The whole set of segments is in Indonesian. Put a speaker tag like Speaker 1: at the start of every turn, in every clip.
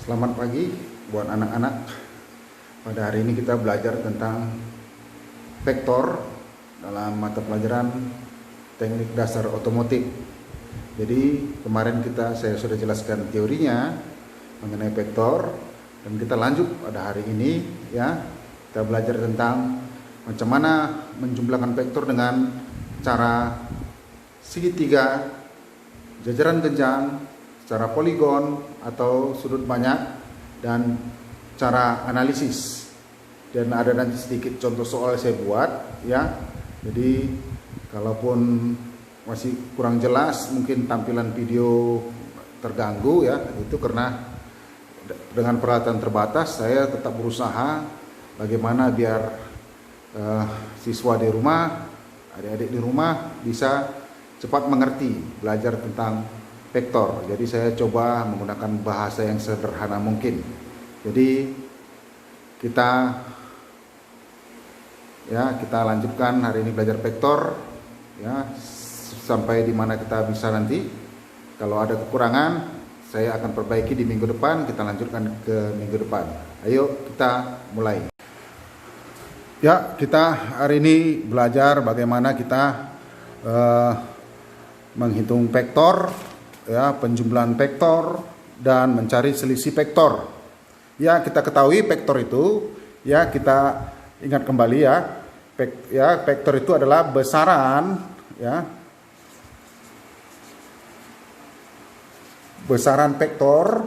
Speaker 1: Selamat pagi buat anak-anak. Pada hari ini kita belajar tentang vektor dalam mata pelajaran teknik dasar otomotif. Jadi kemarin saya sudah jelaskan teorinya mengenai vektor, dan kita lanjut pada hari ini ya. Kita belajar tentang macam mana menjumlahkan vektor dengan cara segitiga, jajaran genjang, cara poligon atau sudut banyak, dan cara analisis. Dan ada nanti sedikit contoh soal saya buat ya. Jadi kalaupun masih kurang jelas, mungkin tampilan video terganggu ya, itu karena dengan peralatan terbatas saya tetap berusaha bagaimana biar siswa di rumah, adik-adik di rumah bisa cepat mengerti belajar tentang vektor. Jadi saya coba menggunakan bahasa yang sederhana mungkin. Jadi kita lanjutkan hari ini belajar vektor ya, sampai di mana kita bisa nanti. Kalau ada kekurangan saya akan perbaiki di minggu depan, kita lanjutkan ke minggu depan. Ayo kita mulai. Ya, kita hari ini belajar bagaimana kita menghitung vektor ya, penjumlahan vektor dan mencari selisih vektor. Ya, kita ketahui vektor itu ya, kita ingat kembali ya. Vektor itu adalah besaran ya. Besaran vektor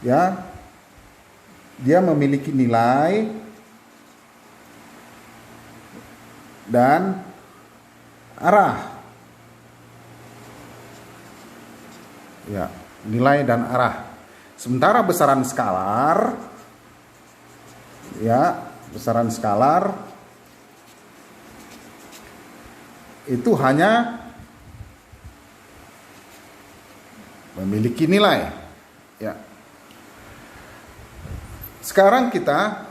Speaker 1: ya, dia memiliki nilai dan arah. Ya, nilai dan arah. Sementara besaran skalar ya, besaran skalar itu hanya memiliki nilai ya. Sekarang kita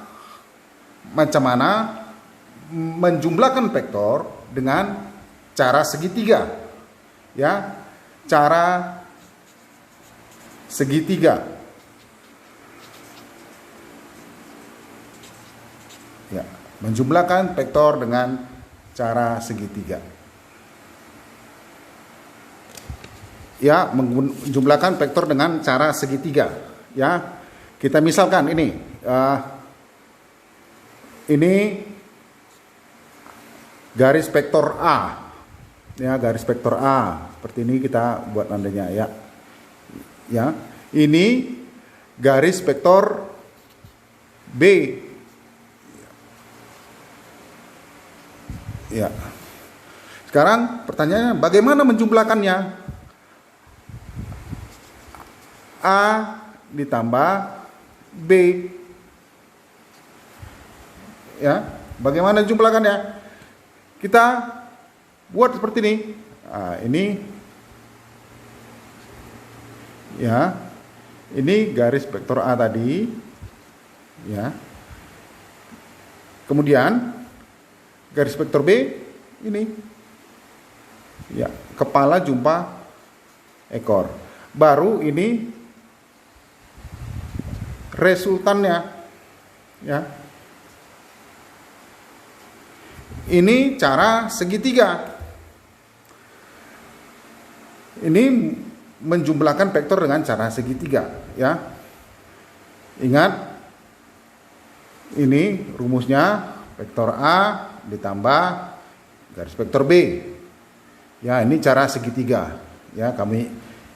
Speaker 1: macam mana menjumlahkan vektor dengan cara segitiga ya, cara segitiga ya, menjumlahkan vektor dengan cara segitiga ya, menjumlahkan vektor dengan cara segitiga ya. Kita misalkan ini garis vektor A ya, garis vektor A seperti ini kita buat tandanya ya. Ya, ini garis vektor B. Ya. Sekarang pertanyaannya bagaimana menjumlahkannya? A ditambah B. Ya, bagaimana jumlahkannya? Kita buat seperti ini. Nah, ini ya, ini garis vektor A tadi ya. Kemudian garis vektor B ini ya, kepala jumpa ekor. Baru ini resultannya ya. Ini cara segitiga. Ini menjumlahkan vektor dengan cara segitiga ya. Ingat, ini rumusnya vektor A ditambah garis vektor B ya. Ini cara segitiga ya, kami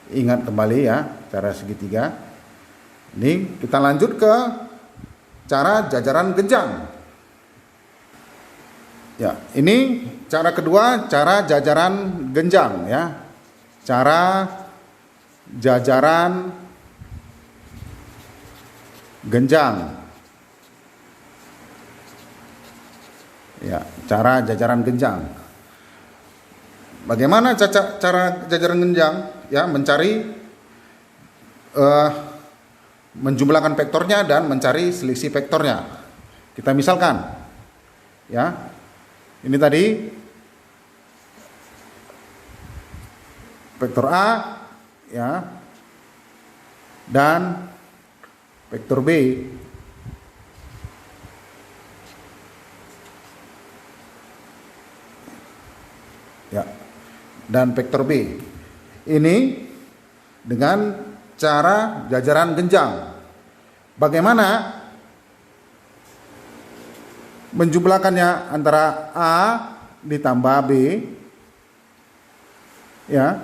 Speaker 1: ingat kembali ya, cara segitiga. Ini kita lanjut ke cara jajaran genjang ya. Ini cara kedua, cara jajaran genjang ya. Cara jajaran genjang ya, cara jajaran genjang. Bagaimana cara jajaran genjang ya, mencari menjumlahkan vektornya dan mencari selisih vektornya. Kita misalkan ya, ini tadi vektor A ya, dan vektor B. Ya, dan vektor B. Ini dengan cara jajaran genjang. Bagaimana menjumlahkannya antara A ditambah B? Ya.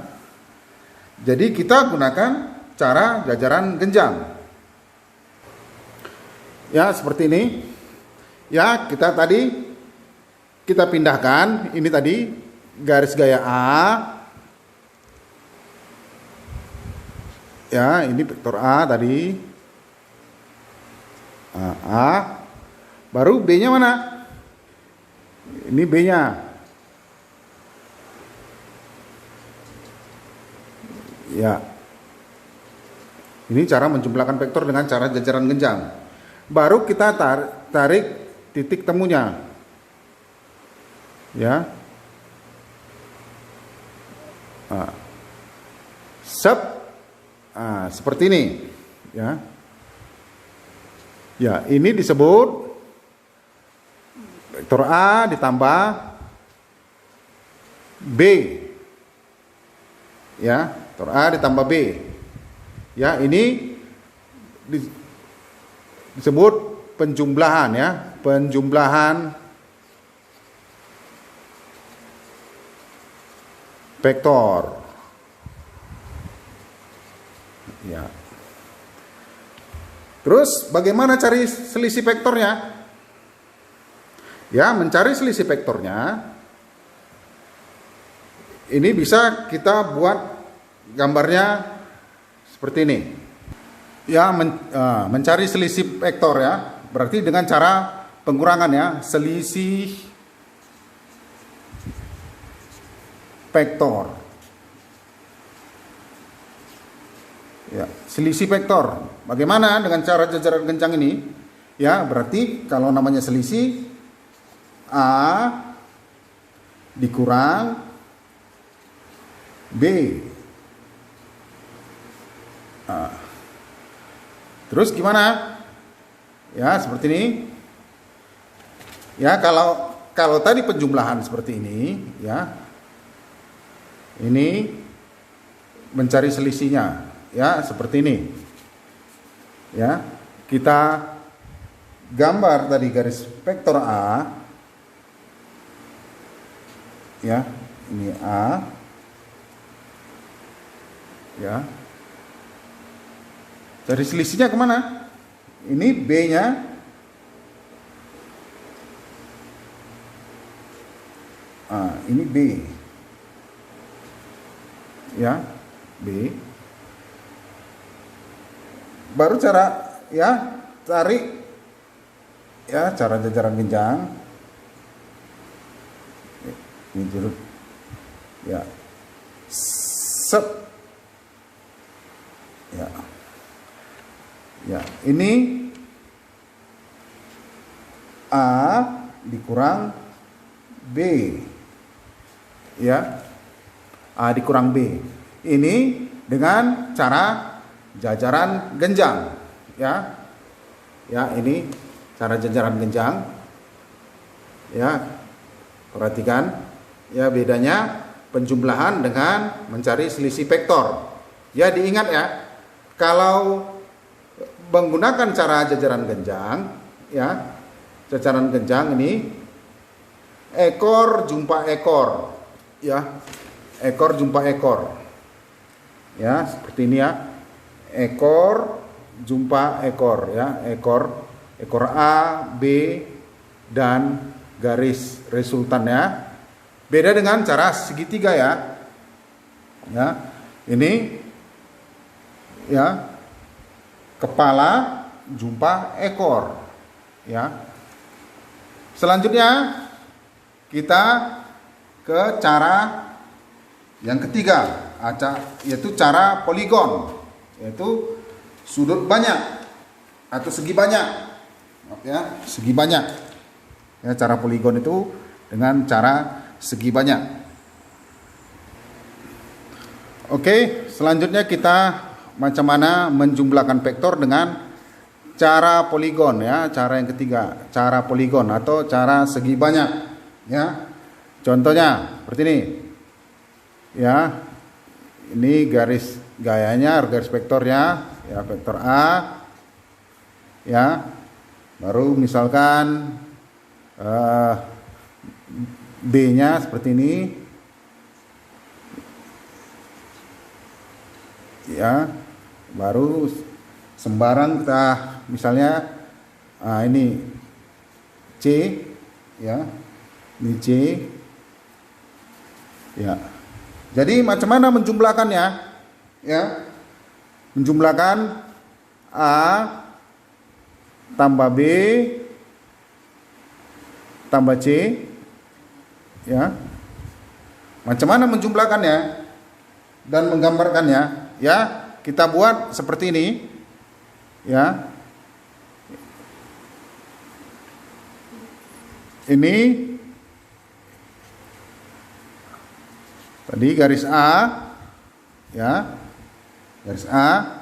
Speaker 1: Jadi kita gunakan cara jajaran genjang. Ya, seperti ini. Ya, kita pindahkan ini tadi garis gaya A. Ya, ini vektor A tadi. A. Baru B-nya mana? Ini B-nya. Ya. Ini cara menjumlahkan vektor dengan cara jajaran genjang. Baru kita tarik titik temunya. Ya. Seperti ini. Ya. Ya, ini disebut vektor A ditambah B. Ya, vektor A ditambah B. Ya, ini disebut penjumlahan ya, penjumlahan vektor. Ya. Terus bagaimana cari selisih vektornya? Ya, mencari selisih vektornya ini bisa kita buat gambarnya seperti ini. Ya, mencari selisih vektor ya, berarti dengan cara pengurangan ya, selisih vektor. Ya, selisih vektor. Bagaimana dengan cara jajaran genjang ini? Ya, berarti kalau namanya selisih A dikurang B. Terus gimana? Ya, seperti ini. Ya, kalau tadi penjumlahan seperti ini, ya. Ini mencari selisihnya. Ya, seperti ini. Ya, kita gambar tadi garis vektor A. Ya, ini A. Ya. Cari selisihnya kemana? Ini B-nya. Ini B. Ya, B. Baru cara ya cari ya cara jajaran genjang. Ini jeruk. Ya. Sep. Ya. Ya, ini A dikurang B. Ya. A dikurang B. Ini dengan cara jajaran genjang, ya. Ya, ini cara jajaran genjang. Ya. Perhatikan ya bedanya penjumlahan dengan mencari selisih vektor. Ya, diingat ya. Kalau menggunakan cara jajaran genjang, ya. Jajaran genjang ini ekor jumpa ekor. Ya. Ekor jumpa ekor. Ya, seperti ini ya. Ekor jumpa ekor ya, ekor A, B dan garis resultannya. Beda dengan cara segitiga ya. Ya. Ini ya kepala jumpa ekor ya. Selanjutnya kita ke cara yang ketiga, yaitu cara poligon, yaitu sudut banyak atau segi banyak. Ya, segi banyak. Ya, cara poligon itu dengan cara segi banyak. Oke, selanjutnya kita macam mana menjumlahkan vektor dengan cara poligon ya, cara yang ketiga, cara poligon atau cara segi banyak ya. Contohnya seperti ini. Ya. Ini garis gayanya, garis vektornya ya, vektor A ya. Baru misalkan B-nya seperti ini. Ya. Baru sembarang kita misalnya ini C ya. Ini C ya. Jadi macam mana menjumlahkannya? Ya. Menjumlahkan A tambah B tambah C ya. Macam mana menjumlahkannya dan menggambarkannya? Ya, kita buat seperti ini. Ya. Ini tadi garis A ya, garis A,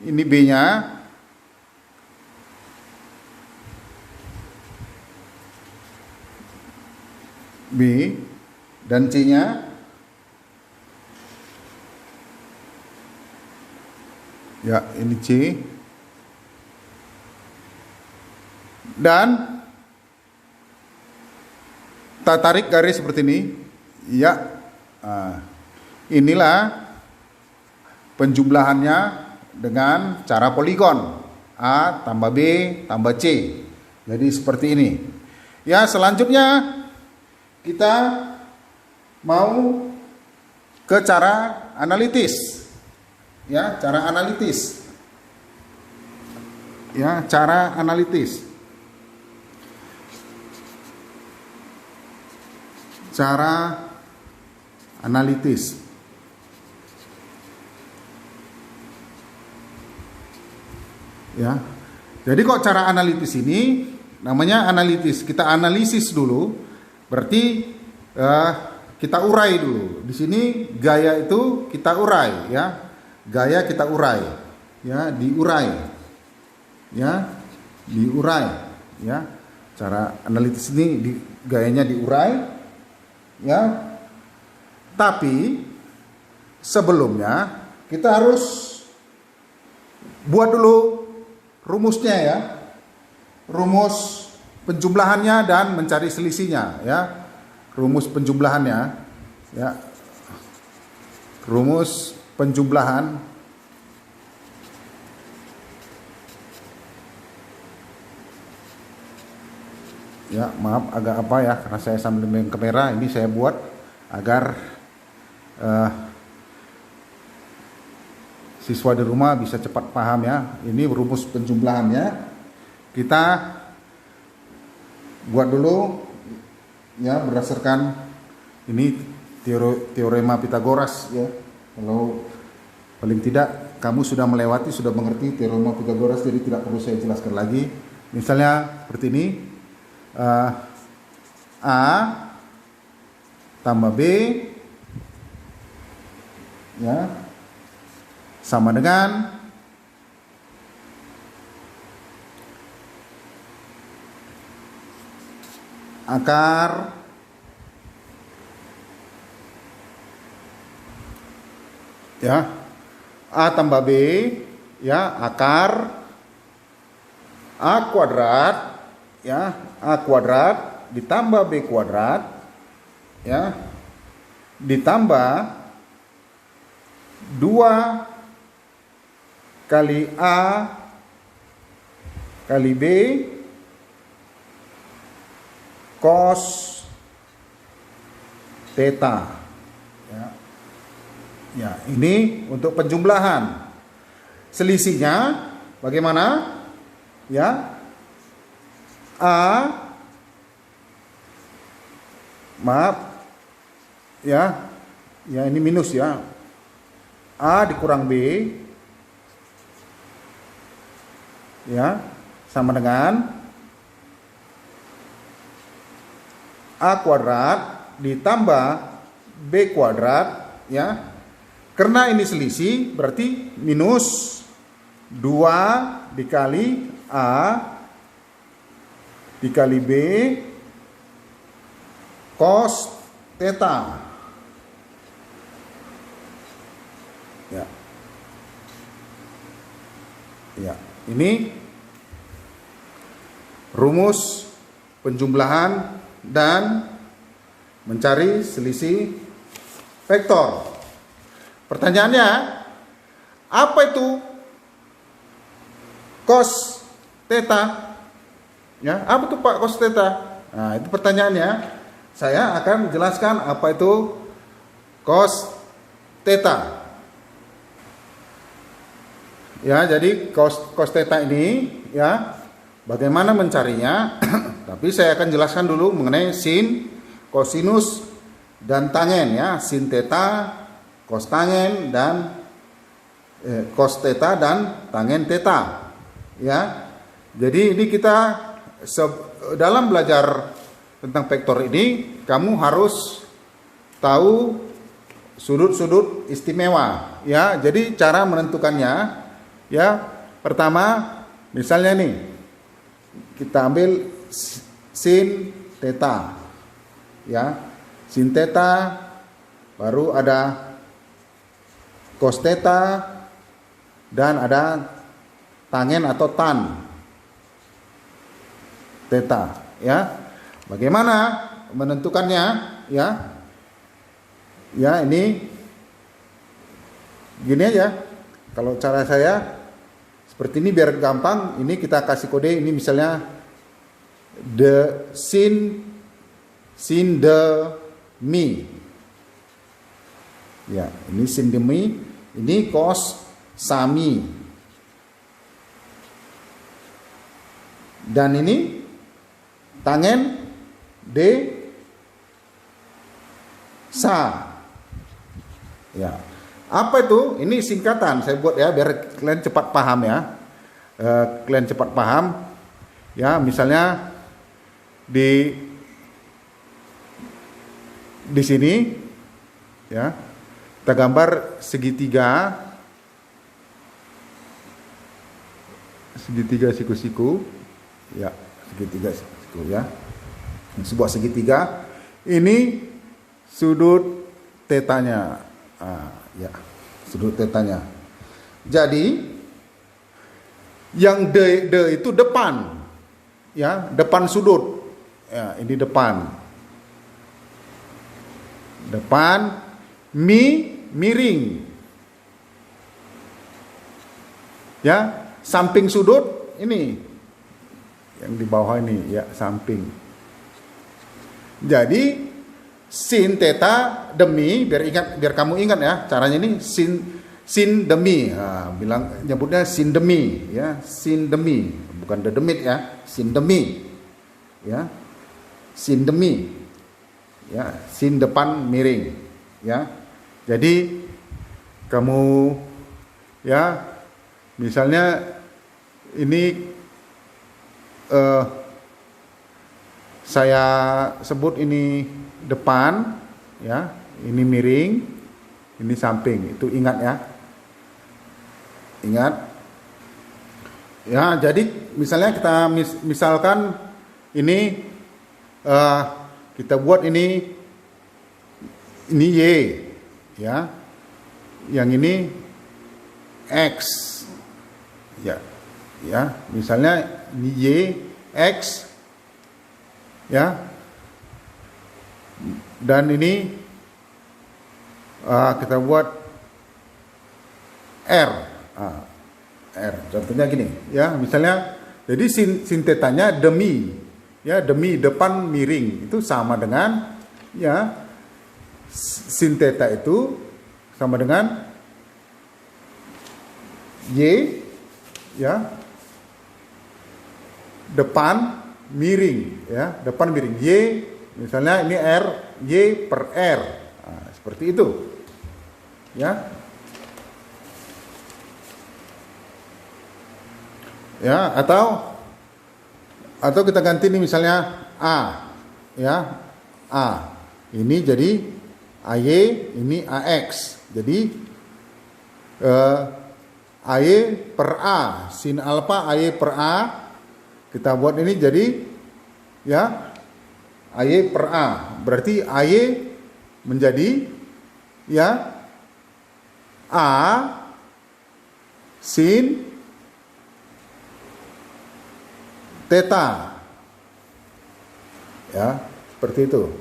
Speaker 1: ini B-nya, B, dan C-nya ya, ini C, dan kita tarik garis seperti ini ya. Inilah penjumlahannya dengan cara poligon, A tambah B tambah C. Jadi seperti ini. Ya, selanjutnya kita mau ke cara analitis. Ya, cara analitis. Ya, cara analitis. Cara analitis. Ya. Jadi kok cara analitis ini namanya analitis. Kita analisis dulu. Berarti kita urai dulu. Di sini gaya itu kita urai ya. Gaya kita urai. Ya, diurai. Ya, diurai ya. Cara analitis ini gayanya diurai ya. Tapi sebelumnya kita harus buat dulu rumusnya ya. Rumus penjumlahannya dan mencari selisihnya ya. Rumus penjumlahannya ya. Rumus penjumlahan ya, maaf agak apa ya, karena saya sambil dengan kamera ini saya buat agar siswa di rumah bisa cepat paham ya. Ini rumus penjumlahannya. Kita buat dulu ya berdasarkan ini teorema Pythagoras ya. Kalau paling tidak kamu sudah melewati, sudah mengerti teorema Pythagoras, jadi tidak perlu saya jelaskan lagi. Misalnya seperti ini, A tambah B ya sama dengan akar ya, A tambah B ya, akar A kuadrat ya, A kuadrat ditambah B kuadrat ya, ditambah 2 kali A kali B cos theta ya. Ya, ini untuk penjumlahan. Selisihnya bagaimana? Ya. Maaf. Ya. Ya, ini minus ya. A dikurang B ya sama dengan A kuadrat ditambah B kuadrat ya Karena ini selisih, berarti minus 2 dikali A dikali B cos theta. Ya. Ya, ini rumus penjumlahan dan mencari selisih vektor. Pertanyaannya, apa itu cos theta? Ya, apa itu Pak cos theta? Nah, itu pertanyaannya. Saya akan menjelaskan apa itu cos theta. Ya, jadi cos theta ini ya, bagaimana mencarinya? Tapi saya akan jelaskan dulu mengenai sin, kosinus dan tangen ya, sin theta, cos tangen dan cos theta dan tangen theta. Ya. Jadi ini kita dalam belajar tentang vektor ini, kamu harus tahu sudut-sudut istimewa ya. Jadi cara menentukannya ya, pertama misalnya nih, kita ambil sin theta ya, sin theta, baru ada cos theta, dan ada tangen atau tan theta ya. Bagaimana menentukannya ya? Ya, ini gini aja. Kalau cara saya seperti ini biar gampang. Ini kita kasih kode, ini misalnya the sin the mi. Ya, ini sin the mi, ini cos sami. Dan ini tangen D sa. Ya. Apa itu? Ini singkatan saya buat ya biar kalian cepat paham ya. Kalian cepat paham. Ya, misalnya di sini ya. Kita gambar segitiga siku-siku. Ya, segitiga siku ya. Sebuah segitiga, ini sudut tetanya, ya, sudut tetanya. Jadi yang D itu depan, ya, depan sudut, ya, ini depan, miring, ya, samping sudut ini, yang di bawah ini, ya, samping. Jadi sin theta demi, biar kamu ingat ya caranya ini, sin demi, nyebutnya sin demi ya, sin demi, bukan dedemit ya, sin demi ya, sin demi ya, sin depan miring ya. Jadi kamu ya, misalnya ini saya sebut ini depan ya, ini miring, ini samping. Itu ingat ya. Ingat. Ya, jadi misalnya kita misalkan ini kita buat ini Y ya. Yang ini X. Ya. Ya, misalnya ini Y X ya, dan ini kita buat R, R. Contohnya gini ya, misalnya jadi sin tetanya demi ya, demi depan miring itu sama dengan ya, sin theta itu sama dengan Y ya, depan miring ya, depan miring Y, misalnya ini R, Y per R, seperti itu ya. Ya, atau kita ganti ini misalnya A ya, A ini jadi AY, ini AX, jadi AY per A, sin alfa AY per A. Kita buat ini jadi ya AY per A. Berarti AY menjadi ya A sin theta. Ya, seperti itu.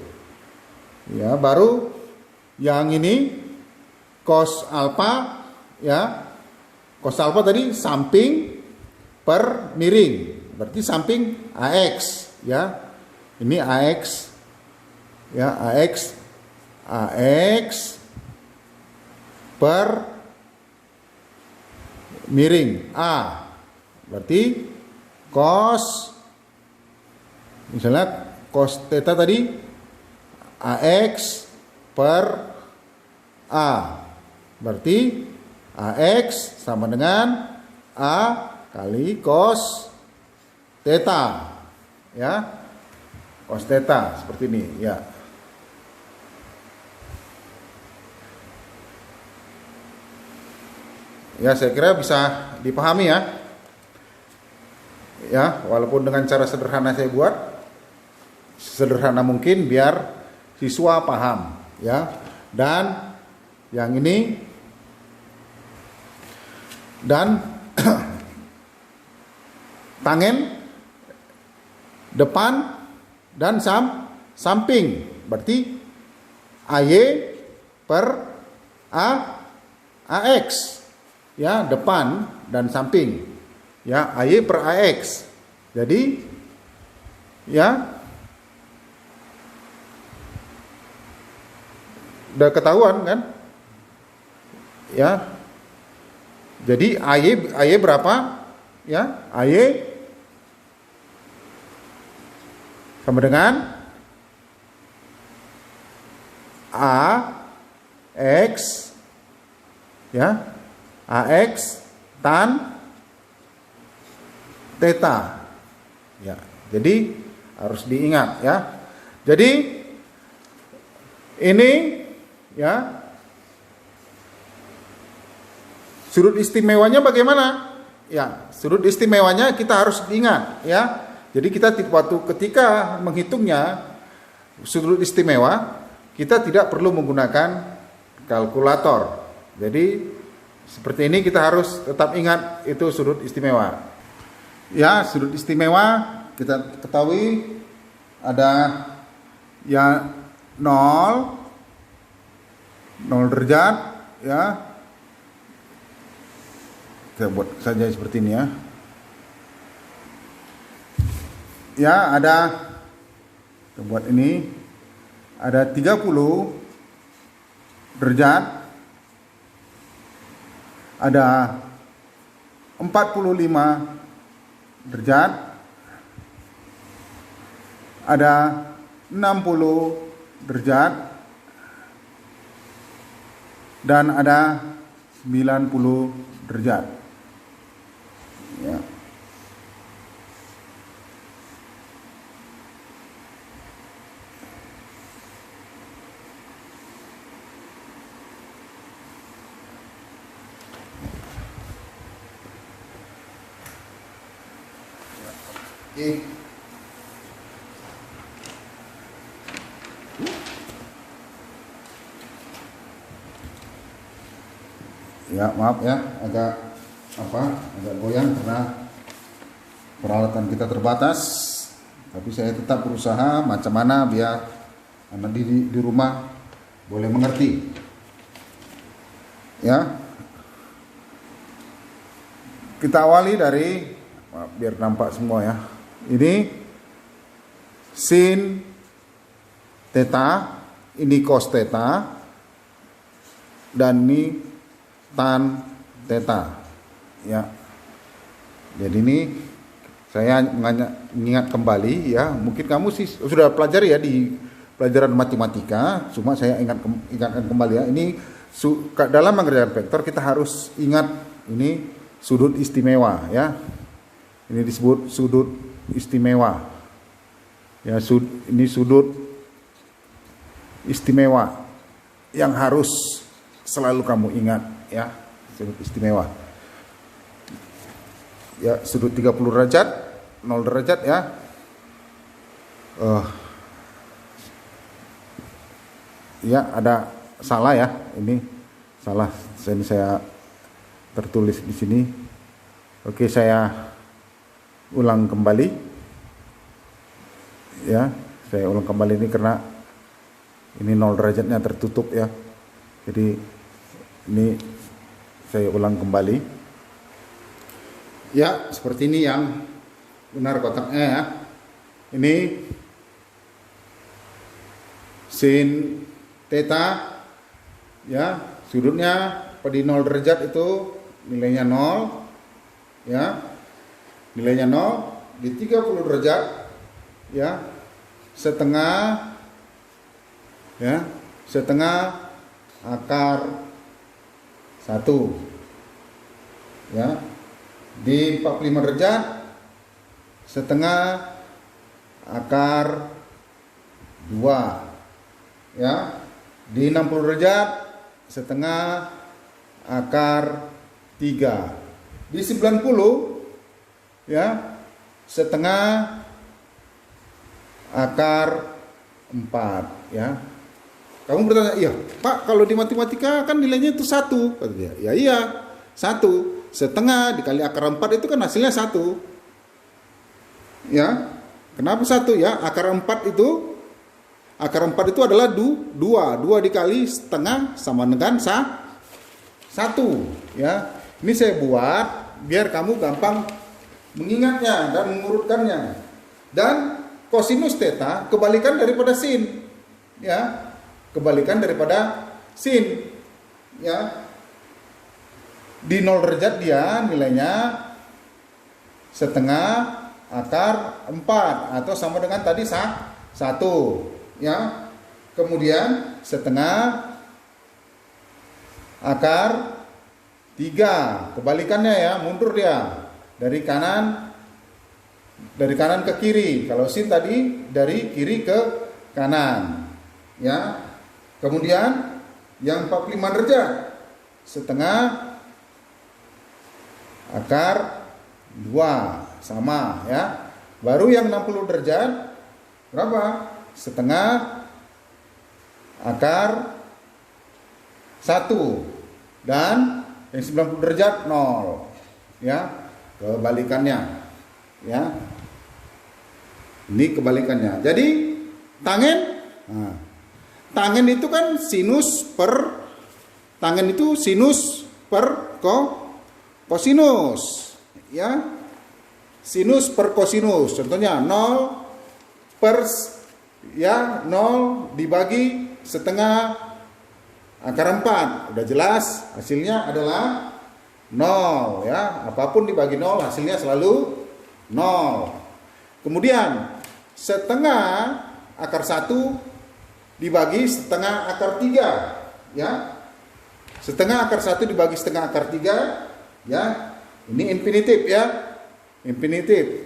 Speaker 1: Ya, baru yang ini cos alfa ya. Cos alfa tadi samping per miring. Berarti samping AX ya. Ini AX ya, AX per miring A. Berarti cos, misalnya cos theta tadi AX per A. Berarti AX sama dengan A kali cos theta. Ya. Cos theta seperti ini, ya. Ya, saya kira bisa dipahami ya. Ya, walaupun dengan cara sederhana saya buat, sederhana mungkin biar siswa paham, ya. Dan yang ini dan tangen depan dan samping, berarti AY per AX ya, depan dan samping ya, AY per AX. Jadi ya udah ketahuan kan ya. Jadi AY berapa ya? AY sama dengan AX ya, AX tan theta ya. Jadi harus diingat ya. Jadi ini ya, sudut istimewanya bagaimana? Ya, sudut istimewanya kita harus ingat ya. Jadi kita waktu ketika menghitungnya sudut istimewa, kita tidak perlu menggunakan kalkulator. Jadi seperti ini kita harus tetap ingat itu sudut istimewa. Ya, sudut istimewa kita ketahui ada ya 0 derajat ya. Kita buat saja seperti ini ya. Ya, ada, kita buat ini, ada 30 derajat, ada 45 derajat, ada 60 derajat, dan ada 90 derajat. Ya. Oke. Ya, maaf ya, agak goyang karena peralatan kita terbatas. Tapi saya tetap berusaha macam mana biar anak di rumah boleh mengerti. Ya. Kita awali dari, biar nampak semua ya. Ini sin theta, ini cos theta, dan ini tan theta. Ya. Jadi ini saya mengingat kembali ya, mungkin kamu sih sudah pelajari ya di pelajaran matematika, cuma saya ingatkan kembali ya. Ini dalam mengerjakan vektor kita harus ingat ini sudut istimewa ya. Ini disebut sudut istimewa. Ya, ini sudut istimewa yang harus selalu kamu ingat ya. sudut istimewa. Ya, sudut 30 derajat, 0 derajat ya. Ya, ada salah ya. Ini salah. Ini saya tertulis di sini. Oke, saya ulang kembali. Ya, saya ulang kembali ini karena ini 0 derajatnya tertutup ya. Jadi ini saya ulang kembali. Ya, seperti ini yang benar kotaknya ya. Ini sin theta ya, sudutnya pada 0 derajat itu nilainya 0 ya. Nilainya 0 di 30 derajat ya, setengah ya, setengah akar 1 ya. Di 45 derajat setengah akar 2 ya. Di 60 derajat setengah akar 3. Di 90 ya, setengah akar 4 ya. Kamu bertanya, iya Pak, kalau di matematika kan nilainya itu 1, kata dia. Ya iya, 1 setengah dikali akar 4 itu kan hasilnya 1 ya. Kenapa 1 ya? Akar 4 itu adalah 2 dikali setengah sama dengan 1 ya. Ini saya buat biar kamu gampang mengingatnya dan mengurutkannya. Dan kosinus theta kebalikan daripada sin ya. Kebalikan daripada sin ya. Di 0 derajat dia nilainya setengah akar 4 atau sama dengan tadi 1 ya. Kemudian setengah akar 3, kebalikannya ya, mundur dia dari kanan ke kiri. Kalau sin tadi dari kiri ke kanan ya. Kemudian yang 45 derajat setengah akar 2 sama ya. Baru yang 60 derajat berapa? Setengah akar 1 dan yang 90 derajat 0 ya. Kebalikannya ya. Ini kebalikannya. Jadi tangen itu kan sinus per kosinus ya. Sinus per kosinus contohnya 0 dibagi setengah akar 4, udah jelas hasilnya adalah 0 ya. Apapun dibagi 0 hasilnya selalu 0. Kemudian setengah akar 1 dibagi setengah akar 3 ya. Setengah akar 1 dibagi setengah akar 3 ya. Ini infinitif ya. Infinitif.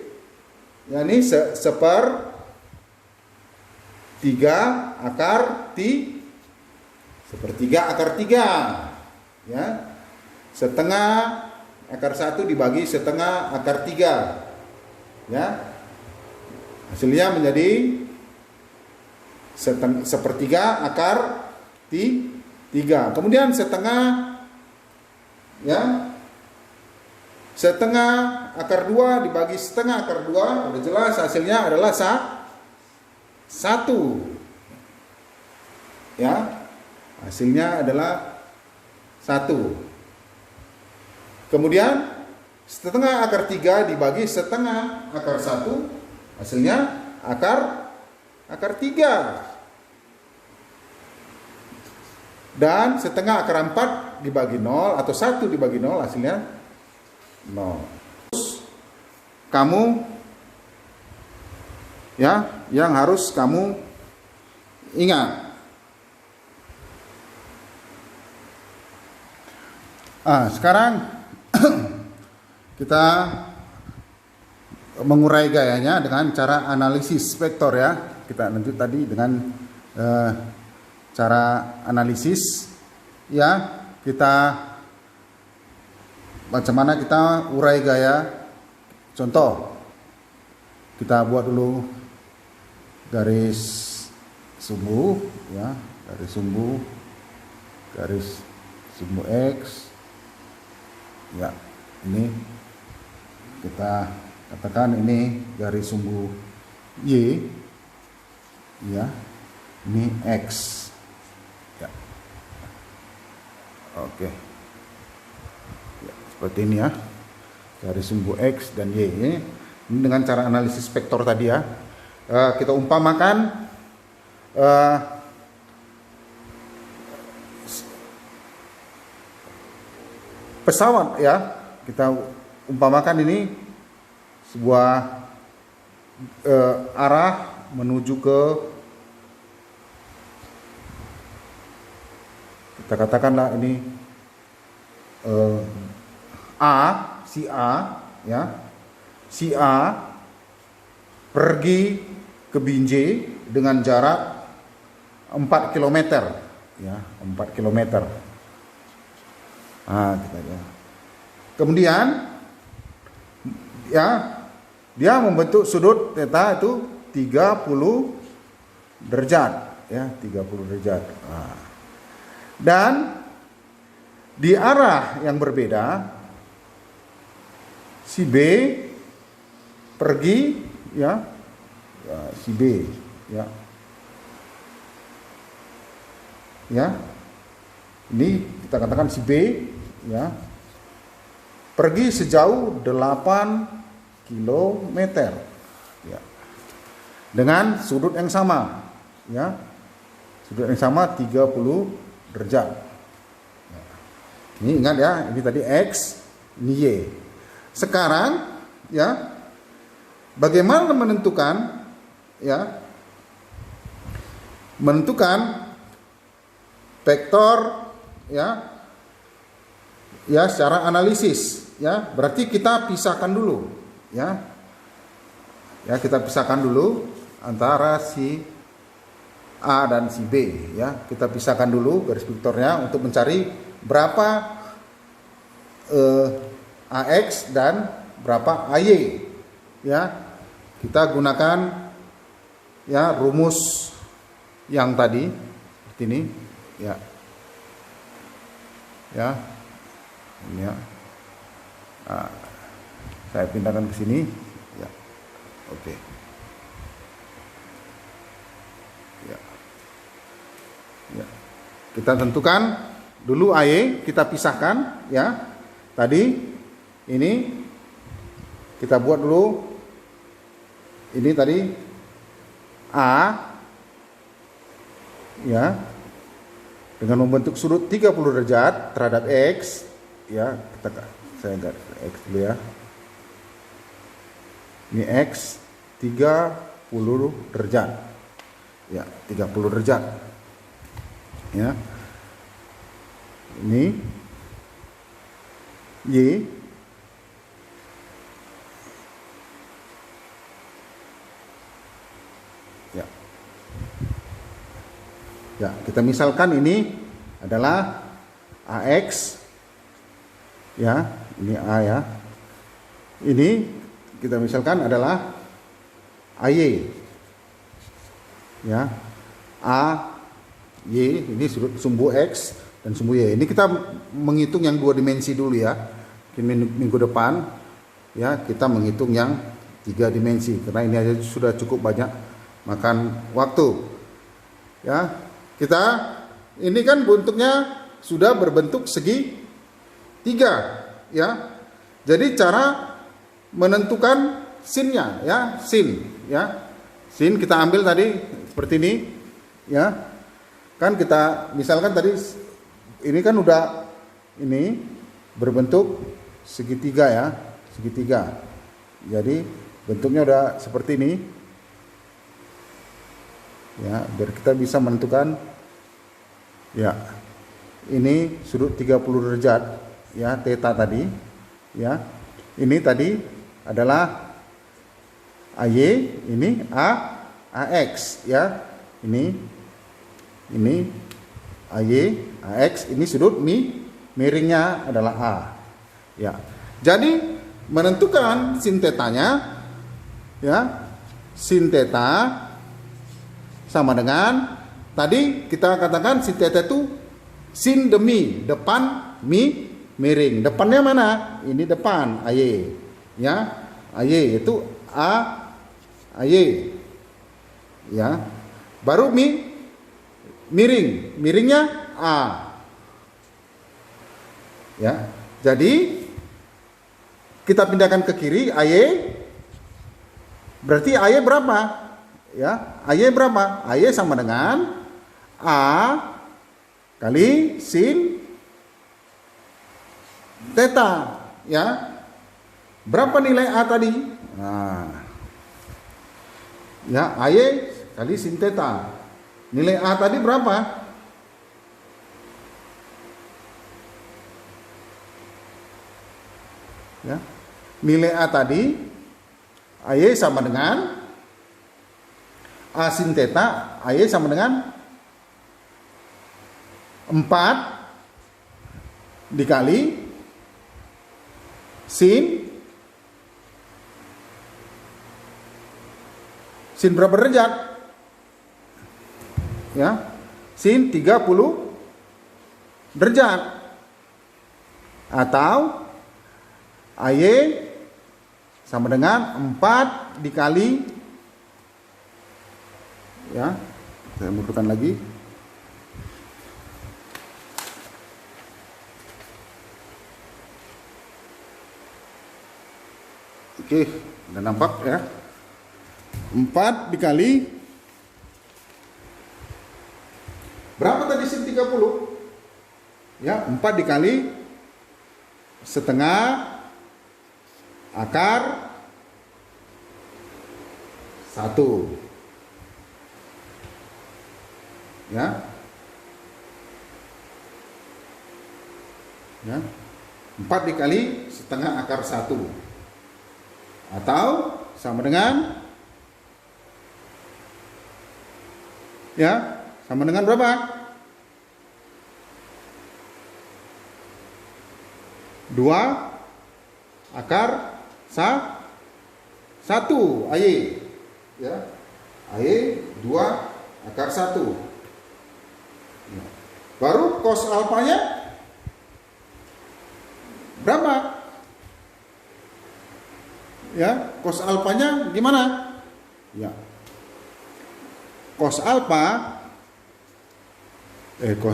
Speaker 1: Ya, ini seper 3 akar sepertiga akar 3 ya. Setengah akar 1 dibagi setengah akar 3 ya. Hasilnya menjadi sepertiga akar 3. Kemudian setengah ya, setengah akar 2 dibagi setengah akar 2, udah jelas hasilnya adalah 1 ya. Hasilnya adalah 1. Kemudian setengah akar 3 dibagi setengah akar 1, hasilnya akar 3. Dan setengah akar 4 dibagi 0 atau 1 dibagi 0 hasilnya 0. Terus kamu ya, yang harus kamu ingat. Sekarang kita mengurai gayanya dengan cara analisis vektor ya. Kita lanjut tadi dengan cara analisis ya. Kita macam mana kita urai gaya. Contoh, kita buat dulu garis sumbu, ya, garis sumbu X, ya, ini kita katakan ini garis sumbu Y, ya, ini X, ya, oke, ya, seperti ini ya, garis sumbu X dan Y. Ini dengan cara analisis vektor tadi ya. Kita umpamakan pesawat ya, kita umpamakan ini sebuah arah menuju ke, kita katakanlah ini si A ya, si A pergi ke Binjai dengan jarak 4 km ya, 4 km. Kita ya. Kemudian ya, dia membentuk sudut theta itu 30 derajat ya, 30 derajat. Dan di arah yang berbeda, si B pergi ya, si B ya, ini kita katakan si B ya pergi sejauh 8 km ya, dengan sudut yang sama ya, sudut yang sama 30 derajat ya. Ini ingat ya, ini tadi X, ini Y. Sekarang ya, bagaimana menentukan ya, menentukan vektor ya, ya secara analisis ya. Berarti kita pisahkan dulu ya, ya kita pisahkan dulu antara si A dan si B ya. Kita pisahkan dulu garis vektornya untuk mencari berapa AX dan berapa AY ya. Kita gunakan ya rumus yang tadi seperti ini ya, ya ini ya. Saya pindahkan ke sini ya, oke ya, ya. Kita tentukan dulu AY, kita pisahkan ya. Tadi ini kita buat dulu, ini tadi A ya, dengan membentuk sudut 30 derajat terhadap X ya. Saya garis X dulu ya. Ini X 30 derajat ya, 30 derajat ya. Ini Y ya. Ya, kita misalkan ini adalah AX ya, ini A ya. Ini kita misalkan adalah AY ya. AY ini sumbu X dan sumbu Y. Ini kita menghitung yang 2 dimensi dulu ya. Minggu depan ya kita menghitung yang 3 dimensi, karena ini aja sudah cukup banyak makan waktu ya. Kita ini kan bentuknya sudah berbentuk segi 3 ya. Jadi cara menentukan sinnya ya, sin ya. Sin kita ambil tadi seperti ini ya. Kan kita misalkan tadi ini kan udah ini berbentuk segitiga ya, segitiga. Jadi bentuknya udah seperti ini ya, biar kita bisa menentukan ya. Ini sudut 30 derajat ya, theta tadi ya. Ini tadi adalah AY, ini AX ya. Ini AY, AX, ini sudut miringnya adalah A. Ya. Jadi menentukan sin tetanya, ya, sin teta sama dengan tadi kita katakan sin teta itu sin demi, depan mi miring. Depannya mana? Ini depan AY. Ya. AY itu AY. Ya. Baru miring. Miringnya A. Ya. Jadi kita pindahkan ke kiri AY. Berarti AY berapa? Ya, AY berapa? AY sama dengan A kali sin teta, ya. Berapa nilai A tadi? Nah. Ya, AY kali sin teta. Nilai A tadi berapa? Ya. Nilai A tadi AY sama dengan A sin teta, AY sama dengan 4 dikali sin berapa derajat? Ya. Sin 30 derajat. Atau AY sama dengan 4 dikali, ya, saya munculkan lagi. Oke, udah nampak ya. 4 dikali berapa tadi sin 30? Ya, 4 dikali setengah akar 1. Ya. Ya. 4 dikali setengah akar 1. Atau sama dengan, ya, sama dengan berapa? 2 akar 1 AY. Ya. AY 2 akar 1. Ya. Baru cos alfanya berapa? Ya, cos alfanya gimana? Ya. Cos alfa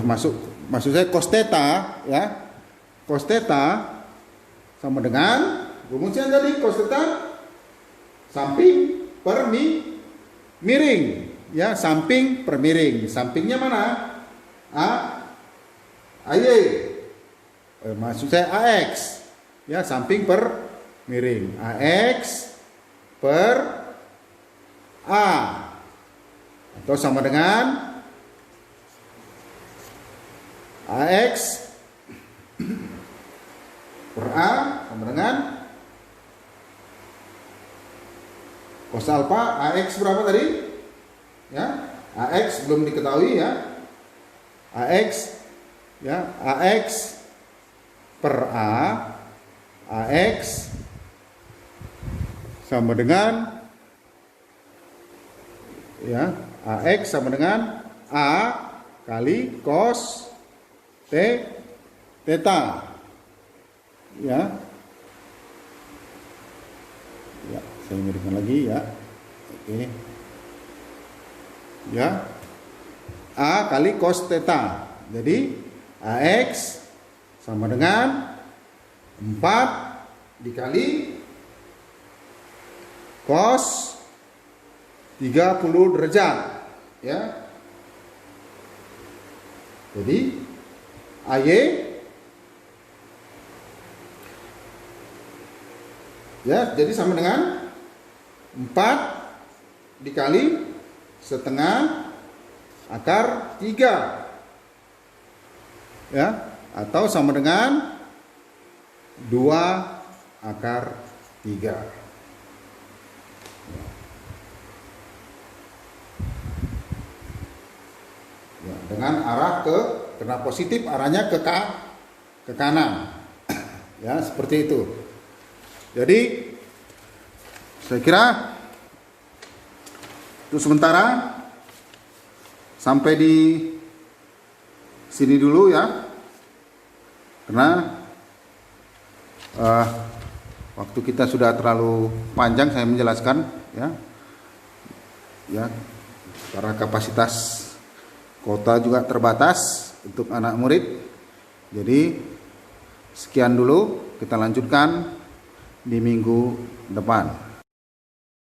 Speaker 1: maksud saya cos theta, ya. Cos theta sama dengan rumusnya tadi cos theta samping per miring, ya, samping per miring. Sampingnya mana? AY. Maksud saya AX. Ya, samping per miring. AX per A. Atau sama dengan AX per A sama dengan cos alfa AX berapa tadi? Ya, AX belum diketahui, ya. AX, ya, AX per A, AX sama dengan, ya, AX sama dengan A kali cos theta. Ya. Ya, saya miringkan lagi, ya. Oke. Ya. A kali cos theta. Jadi AX sama dengan 4 dikali cos 30 derajat, ya. Jadi AY, ya, jadi sama dengan 4 dikali setengah akar 3, ya, atau sama dengan 2 akar 3. Ya, dengan arah karena positif arahnya ke kanan. Ya, seperti itu. Jadi saya kira untuk sementara sampai di sini dulu ya, karena waktu kita sudah terlalu panjang saya menjelaskan ya, karena kapasitas kota juga terbatas untuk anak murid. Jadi sekian dulu, kita lanjutkan di minggu depan.